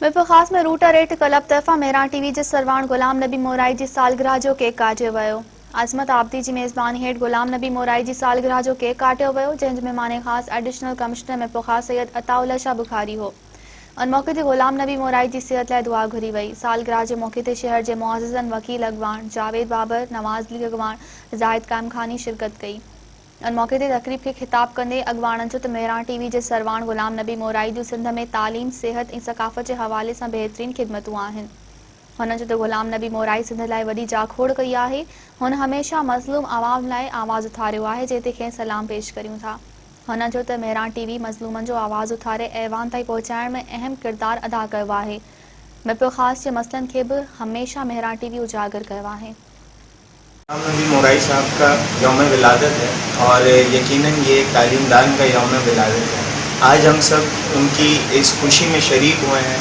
मिरपुर ख़ास में रूटा rate club तरफ़ां मेहरान टीवी जे सरवाण गुलाम नबी मोराई जी सालगिरह जो केक काटियो वियो। अज़मत आबदी जी मेज़बानी हेठि गुलाम नबी मोराई जी सालगिरह जो केक काटियो वियो, जंहिं जे मेहमान ख़ास एडिशनल कमिश्नर मिरपुर ख़ास सैयद अताउल्ला शाह बुखारी हो। उन मौके ते गुलाम नबी मोराई जी सेहत लाइ दुआ घुरी वई। सालगिरह जे मौके ते शहर जे मुअज़्ज़िज़न वकील अॻवान जावेद बाबर, नवाज़ लीग अॻवान ज़ाहिद कामखानी शिरकत कई। उन मौके ते तक़रीब खे ख़िताब कंदे अॻवाणनि चयो त मेहरान टीवी जे सरवाण गुलाम नबी मोराई जूं सिंध में तालीम, सिहत ऐं सक़ाफ़त जे हवाले सां बहितरीन ख़िदमतूं आहिनि। हुन चयो त गुलाम नबी मोराई सिंध लाइ वॾी जाखोड़ कई आहे। हुन हमेशह मज़लूम आवाम लाइ आवाज़ उथारियो आहे, जंहिं ते खेनि सलाम पेश करियूं था। हुन चयो त मेहरान टीवी मज़लूमनि जो आवाज़ उथारे ऐवान ताईं पहुचाइण में अहम किरदारु अदा कयो आहे। मिरपुर ख़ास जे मसइलनि खे बि हमेशह मेहरान टीवी उजागर कयो आहे। गुलाम नबी मोराई साहब का यौम विलादत है और यकीनन ये एक तालीमदान का यौम विलादत है। आज हम सब उनकी इस खुशी में शरीक हुए हैं,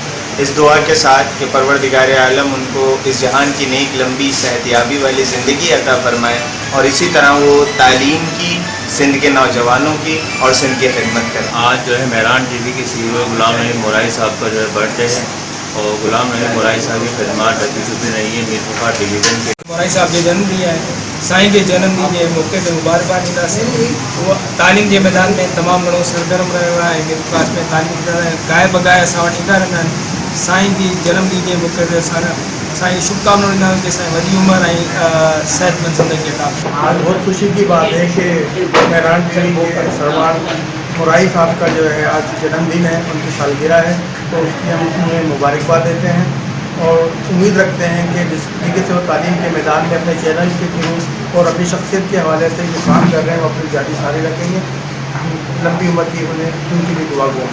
इस दुआ के साथ कि परवरदिगार आलम उनको इस जहान की नेक लंबी सेहतयाबी वाली ज़िंदगी अता फरमाए और इसी तरह वो तालीम की, सिंध के नौजवानों की और सिंध की खिदमत करें। आज जो है मेहरान टीवी की सीईओ गुलाम नबी मोराई साहब का जो है बर्थडे है और गुलाम नबी मोराई साहब की खिदमत अभी छुट्टी नहीं है। मिरपुर डिवीज़न के मोराई साहब जो जन्म ॾींहुं आहे, साईं जे जन्म ॾींहुं जे मौक़े ते मुबारकबाद ॾींदासीं। उहो तालीम जे मैदान में तमामु घणो सरगर्म रहियो आहे। मिरपुर ख़ास में तालीम गाए बगाए असां वटि ईंदा रहंदा आहिनि। साईं जी जन्म ॾींहुं जे मौक़े ते असांजी शुभकामनाऊं ॾींदा आहियूं कि असांजी वॾी उमिरि ऐं सेहतमंद ज़िंदगी अता। आज बहुत खुशी की बात है कि मेहरान टीवी के सरवाण मोराई साहब का जो है आज जन्मदिन है, उनकी सालगिरह है, तो उसकी हम उन्हें मुबारकबाद देते हैं और उम्मीद रखते हैं कि जिस तरीके से वो तालीम के मैदान में अपने चैनल के थ्रू और अपनी शख्सियत के हवाले से जो काम कर रहे हैं वो अपनी जारी सारी रखेंगे। लंबी उम्र की उन्हें उनकी भी दुआ हो।